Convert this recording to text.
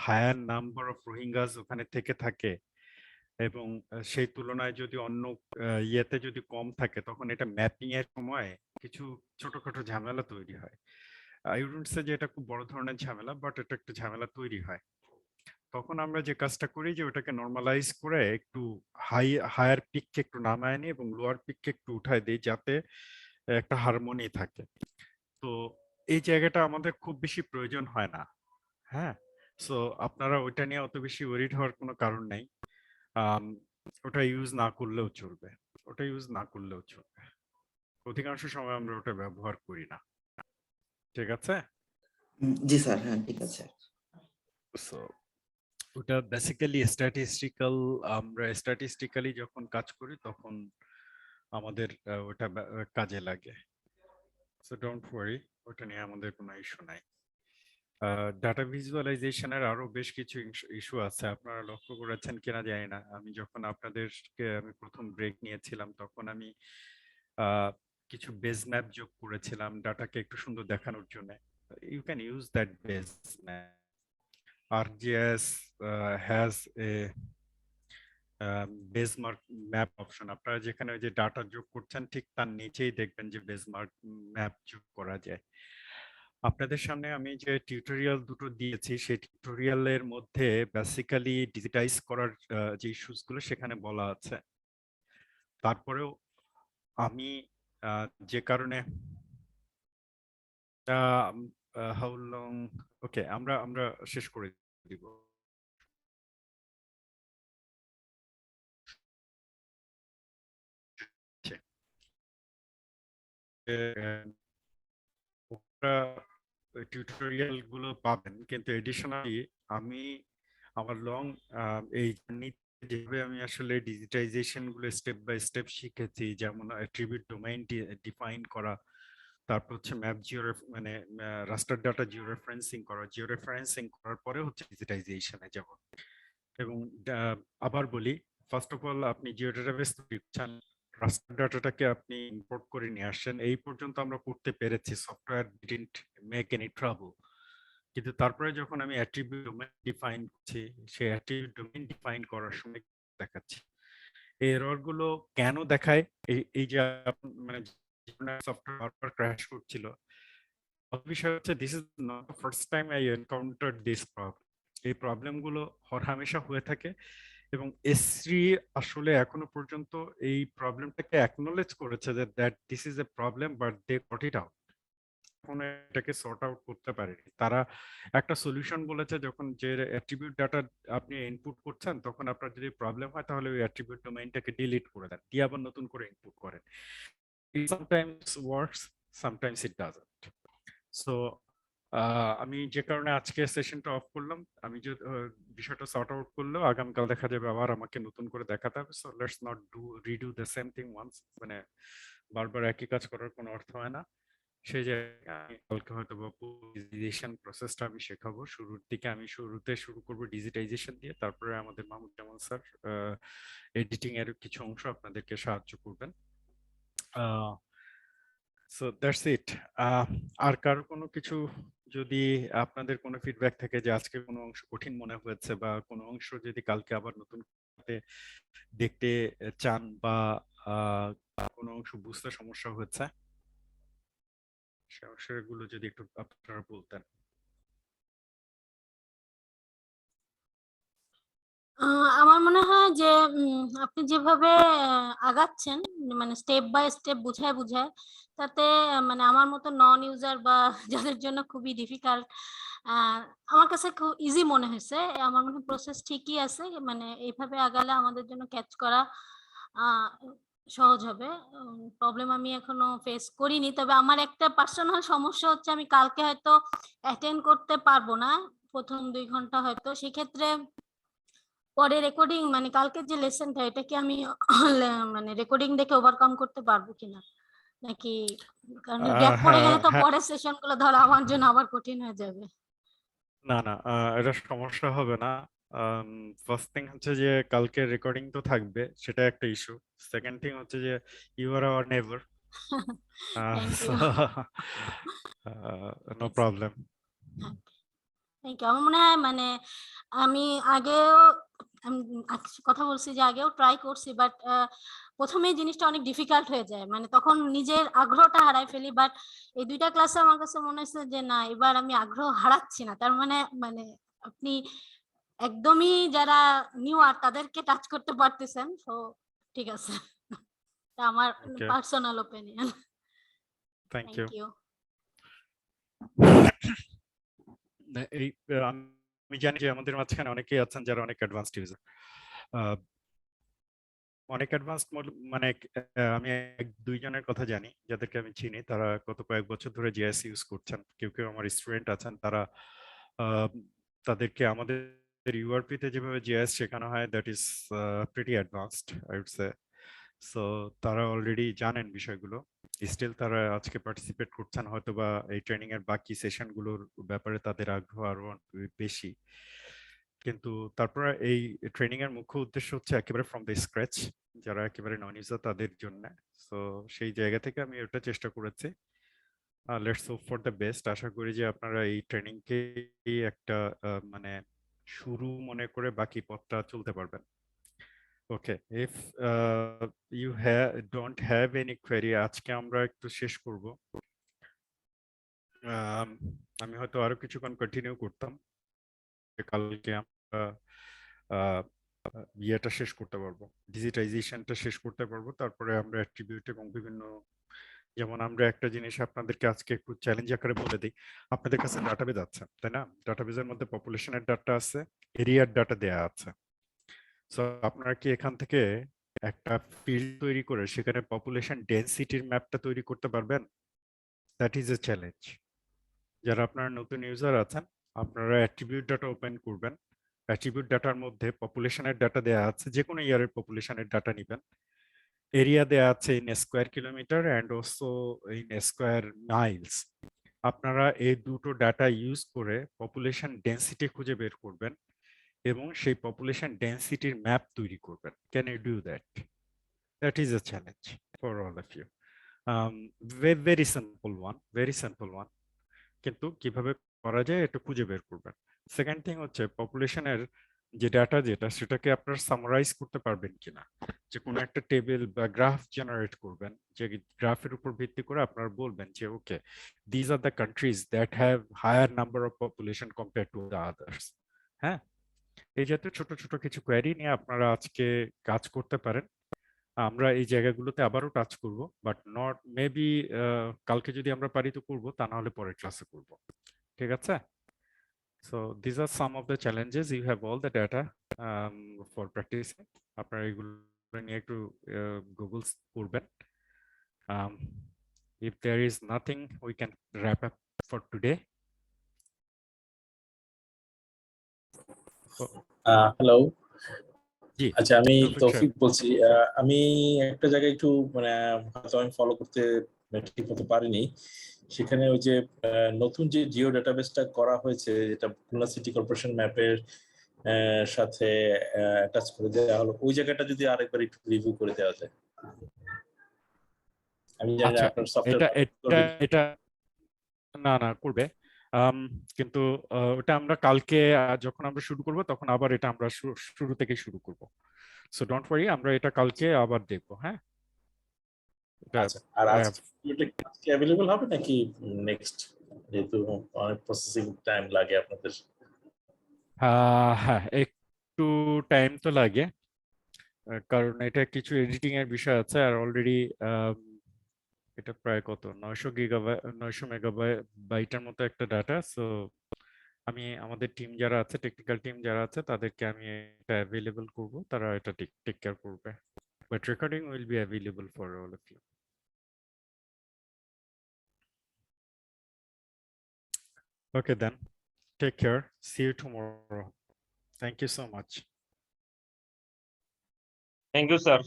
Higher number of Rohingyas ওখানে থেকে থাকে এবং সেই তুলনায় যদি অন্য ইয়েতে যদি কম থাকে তখন এটা ম্যাপিং এর সময় কিছু ছোটখাটো ঝামেলা তৈরি হয়। আই উডন্ট সে যে এটা খুব বড় ধরনের ঝামেলা, বাট এটা একটু ঝামেলা তৈরি হয়। তখন আমরা যে কাজটা করি যে ওটাকে নরমালাইজ করে একটু হায়ার পিককে একটু নামায় নিই এবং লোয়ার পিককে একটু উঠায় দিই যাতে একটা হারমোনি থাকে। তো এই জায়গাটা আমাদের খুব বেশি প্রয়োজন হয় না। হ্যাঁ, সো আপনারা ওইটা নিয়ে অত বেশি ওয়ারিড হওয়ার কোনো কারণ নাই। আম, ওটা ইউজ না করলেও চলবে, ওটা ইউজ না করলেও চলবে। অধিকাংশ সময় আমরা ওটা ব্যবহার করি না। ঠিক আছে? জি স্যার, হ্যাঁ ঠিক আছে। সো ওটা বেসিক্যালি স্ট্যাটিস্টিক্যাল, আমরা স্ট্যাটিস্টিক্যালি যখন কাজ করি তখন আমাদের ওটা কাজে লাগে। সো ডোন্ট ওয়ারি, ওটা নিয়ে আমাদের কোনো ইস্যু নাই। ডাটা ভিজুয়ালাইজেশনের আরো বেশ কিছু ইস্যু আছে, আপনারা লক্ষ্য করেছেন কিনা জানি না। আমি যখন আপনাদেরকে আমি প্রথম ব্রেক নিয়েছিলাম তখন আমি কিছু বেজ ম্যাপ যোগ করেছিলাম ডাটাকে একটু সুন্দর দেখানোর জন্য। You can use that base map. ArcGIS has a basemark map option. আপনারা যেখানে ওই যে ডাটা যোগ করছেন ঠিক তার নিচেই দেখবেন যে বেজমার্ক ম্যাপ যোগ করা যায়। আপনাদের সামনে আমি যে টিউটোরিয়াল দুটো দিয়েছি সেই টিউটোরিয়ালের মধ্যে বেসিক্যালি ডিজিটাইজ করার যে ইস্যুসগুলো সেখানে বলা আছে। তারপরেও আমি যে কারণে হাউ লং, ওকে আমরা আমরা শেষ করে দিব। টিউটোরিয়াল গুলো পাবেন, কিন্তু এডিশনালি আমি আমার লং এই জার্নিতে যেভাবে আমি আসলে ডিজিটাইজেশন গুলো স্টেপ বাই স্টেপ শিখেছি, যেমন অ্যাট্রিবিউট ডোমেইন ডিফাইন করা, তারপর হচ্ছে ম্যাপ জিও মানে রাস্টার ডাটা জিও রেফারেন্সিং করার পরে হচ্ছে ডিজিটাইজেশনে যাব। এবং আবার বলি, ফার্স্ট অফ অল আপনি জিও ডেটাবেস চান, রাস্টার ডাটাটাকে আপনি ইম্পোর্ট করে নিয়ে আসছেন, এই পর্যন্ত আমরা করতে পেরেছি, software didn't make any trouble. কিন্তু তারপরে যখন আমি অ্যাট্রিবিউট ডোমেইন ডিফাইন করছি, সেই অ্যাট্রিবিউট ডোমেইন ডিফাইন করার সময় দেখাচ্ছি এই এরর গুলো কেন দেখায়। এই যে মানে সফটওয়্যার ক্র্যাশ করছিল, বিষয় হচ্ছে this is not the first time I encountered this problem. এই প্রবলেম গুলো হরহামেশা হয়ে থাকে এবং এসরি আসলে এখনো পর্যন্ত এই প্রবলেমটাকে অ্যাকনোলেজ করেছে যে that this is a problem, but they got it out. এখনো এটাকে সর্ট আউট করতে পারেনি তারা। একটা সলিউশন বলেছে, যখন যে অ্যাট্রিবিউট ডাটা আপনি ইনপুট করছেন তখন আপনার যদি প্রবলেম হয় তাহলে ওই অ্যাট্রিবিউট ডোমেইনটাকে ডিলিট করে দেন, দিয়ে আবার নতুন করে ইনপুট করেন। It sometimes works, sometimes it doesn't. So আমি যে কারণে আজকে সেশনটা অফ করলাম, আমি যে বিষয়টা সর্ট আউট করলেও আগামীকাল দেখা যাবে আবার আমাকে নতুন করে দেখাতে হবে। So let's not redo the same thing once, মানে বারবার একই কাজ করার কোনো অর্থ হয় না। সেই জায়গায় আমি কালকে হয়তো বা ডিজিটাইজেশন প্রসেসটা আমি শেখাবো। শুরুর দিকে আমি শুরু করবো ডিজিটাইজেশন দিয়ে, তারপরে আমাদের মাহমুদ জামান স্যার এডিটিং এর কিছু অংশ আপনাদেরকে সাহায্য করবেন। So that's it. আর কারো কোনো কিছু, যদি আপনাদের কোনো ফিডব্যাক থাকে যে আজকে কোনো অংশ কঠিন মনে হয়েছে বা কোনো অংশ যদি কালকে আবার নতুন করে দেখতে চান বা কোনো অংশ বুঝতে সমস্যা হয়েছে, সে অংশগুলো যদি একটু আপনারা বলতেন। আমার মনে হয় যে আপনি যেভাবে আগাচ্ছেন, মানে স্টেপ বাই স্টেপ বুঝায় বুঝায়, তাতে মানে আমার মতো নন ইউজার বা যাদের জন্য খুবই ডিফিকাল্ট, আমার কাছে খুব ইজি মনে হয়েছে। আমার মনে হয় প্রসেস ঠিকই আছে, মানে এইভাবে আগালে আমাদের জন্য ক্যাচ করা সহজ হবে। প্রবলেম আমি এখনো ফেস করিনি, তবে আমার একটা পার্সোনাল সমস্যা হচ্ছে আমি কালকে হয়তো অ্যাটেন্ড করতে পারবো না প্রথম 2 ঘন্টা হয়তো। সেক্ষেত্রে পরে রেকর্ডিং, মানে কালকের যে লেসনটা এটা কি আমি মানে রেকর্ডিং দেখে ওভারকাম করতে পারবো কিনা, নাকি কারণ গ্যাপ পড়ে গেলে তো পরের সেশন গুলো ধরো আমার জন্য আবার কঠিন হয়ে যাবে। না না, এটা সমস্যা হবে না। ফার্স্ট থিং হচ্ছে যে কালকে রেকর্ডিং তো থাকবে, সেটা একটা ইস্যু। সেকেন্ড থিং হচ্ছে যে you are our never, thank so you. No problem. Thank you. আমার মনে হয় মানে আমি আগেও কথা বলছি যে আগেও ট্রাই করছি, বাট প্রথমেই জিনিসটা অনেক ডিফিকাল্ট হয়ে যায়, মানে তখন নিজের আগ্রহটা হারাই ফেলি। বাট এই 2টা ক্লাসে আমার কাছে মনে হয়েছে যে না, এবার আমি আগ্রহ হারাচ্ছি না। তার মানে মানে আপনি একদমই যারা নিউ আর তাদেরকে টাচ করতে পারতেছেন। সো ঠিক আছে। এটা আমার okay, personal opinion. Thank thank you. You. এই আমি জানি যে আমাদের মাঝখানে অনেকেই আছেন যারা অনেক অ্যাডভান্সড ইউজার। অনেক অ্যাডভান্সড মানে আমি 1-2 জনের কথা জানি যাদেরকে আমি চিনি, তারা গত কয়েক বছর ধরে জিআইএস ইউজ করছেন। কেউ কেউ আমার স্টুডেন্ট আছেন, তারা তাদেরকে আমাদের ইউআরপি তে যেভাবে জিআইএস শেখানো হয় that is pretty advanced I would say. So তারা অলরেডি জানেন বিষয়গুলো, স্টিল তারা আজকে পার্টিসিপেট করছেন, হয়তো বা এই ট্রেনিং এর বাকি সেশনগুলোর ব্যাপারে তাদের আগ্রহ আরো বেশি। কিন্তু তারপরে এই ট্রেনিং এর মুখ্য উদ্দেশ্য হচ্ছে একেবারে ফ্রম দ্য স্ক্র্যাচ, যারা একেবারে নন ইউজার তাদের জন্য। সো সেই জায়গা থেকে আমি ওটা চেষ্টা করেছি। Let's hope for the best. আশা করি যে আপনারা এই ট্রেনিং কে একটা মানে শুরু মনে করে বাকি পথটা চলতে পারবেন। Okay, if you don't have any query, আজকে আমরা একটু শেষ করব। আমি হয়তো আরো কিছুক্ষণ কন্টিনিউ করতাম, কালকে আমরা ইয়েটা শেষ করতে পারবো, ডিজিটাইজেশনটা শেষ করতে পারবো। তারপরে আমরা অ্যাট্রিবিউট এবং বিভিন্ন, যেমন আমরা একটা জিনিস আপনাদেরকে আজকে একটু চ্যালেঞ্জ আকারে বলে দিই। আপনাদের কাছে ডাটাবেজ আছে, তাই না? ডাটাবেজের মধ্যে পপুলেশনের ডাটা আছে, এরিয়ার ডাটা দেয়া আছে। সো আপনারা কি এখান থেকে একটা ফিল্ড তৈরি করে সেখানে পপুলেশন ডেনসিটির ম্যাপটা তৈরি করতে পারবেন? That is a challenge. যারা আপনারা নতুন ইউজার আছেন, আপনারা অ্যাট্রিবিউট ডাটা ওপেন করবেন। অ্যাট্রিবিউট ডাটার মধ্যে পপুলেশনের ডাটা দেওয়া আছে, যে কোনো ইয়ারের পপুলেশনের ডাটা নেবেন। এরিয়া দেওয়া আছে in square kilometre and also in square Miles. আপনারা এই দুটো ডাটা ইউজ করে পপুলেশন ডেন্সিটি খুঁজে বের করবেন এবং সেই পপুলেশন ডেন্সিটির ম্যাপ তৈরি করবেন। Can you do that? That is a challenge for all of you. Very simple one, very simple one. কিন্তু কিভাবে করা যায় এটা খুঁজে বের করবেন। সেকেন্ড থিং হচ্ছে পপুলেশনের যে ডাটা যেটা, সেটাকে আপনারা সামারাইজ করতে পারবেন কিনা। যে কোনো একটা টেবিল বা গ্রাফ জেনারেট করবেন, যে গ্রাফের উপর ভিত্তি করে আপনারা বলবেন যে okay, these are the countries that have higher number of population compare to the others. হ্যাঁ, এই জাতীয় ছোট ছোট কিছু কোয়েরি নিয়ে আপনারা আজকে কাজ করতে পারেন। আমরা এই জায়গাগুলোতে আবারও টাচ করব, বাট নট মেবি কালকে যদি আমরা পারি তো করবো, তা না হলে পরের ক্লাসে করব। ঠিক আছে? So these are some of the challenges. You have all the data for practicing. আপনারা এগুলো নিয়ে একটু গুগল করবেন। If there is nothing, we can wrap up for today. Hello, জি, আচ্ছা আমি তৌফিক সাহেব। তৌফিক বলছি। আমি একটা জায়গায় একটু মানে হয়তো আমি ফলো করতে ঠিক মতো পারিনি। সেখানে ওই যে নতুন যে জিও ডাটাবেসটা করা হয়েছে, যেটা খুলনা সিটি কর্পোরেশন ম্যাপের সাথে অ্যাটাচ করে দেওয়া হলো, ওই জায়গাটা যদি আরেকবার একটু রিভিউ করে দেওয়া যায়। আমি জানি না আচ্ছা, আপনার এটা সফটওয়্যার এটা এটা না না করবে, কিন্তু ওটা আমরা কালকে যখন আমরা শুরু করব তখন আবার এটা আমরা শুরু থেকে শুরু করব। সো ডোন্ট ওয়ারি, আমরা এটা কালকে আবার দেখবো। হ্যাঁ, এটা আচ্ছা, আর আজকে অ্যাভেলেবল হবে নাকি নেক্সট, যেহেতু অনেক প্রসেসিং টাইম লাগে আপনাদের? হ্যাঁ, একটু টাইম তো লাগে, কারণ এটা কিছু এডিটিং এর বিষয় আছে। আর অলরেডি এটা প্রায় কত 900 মেগাবাইটের মতো একটা ডাটা। সো আমি আমাদের টিম যারা আছে, টেকনিক্যাল টিম যারা আছে, তাদেরকে আমি এটা অ্যাভেলেবল করব, তারা এটা টেক কেয়ার করবে। But recording will be available for all of you. Okay then, take care, see you tomorrow. Thank you so much. Thank you, sir.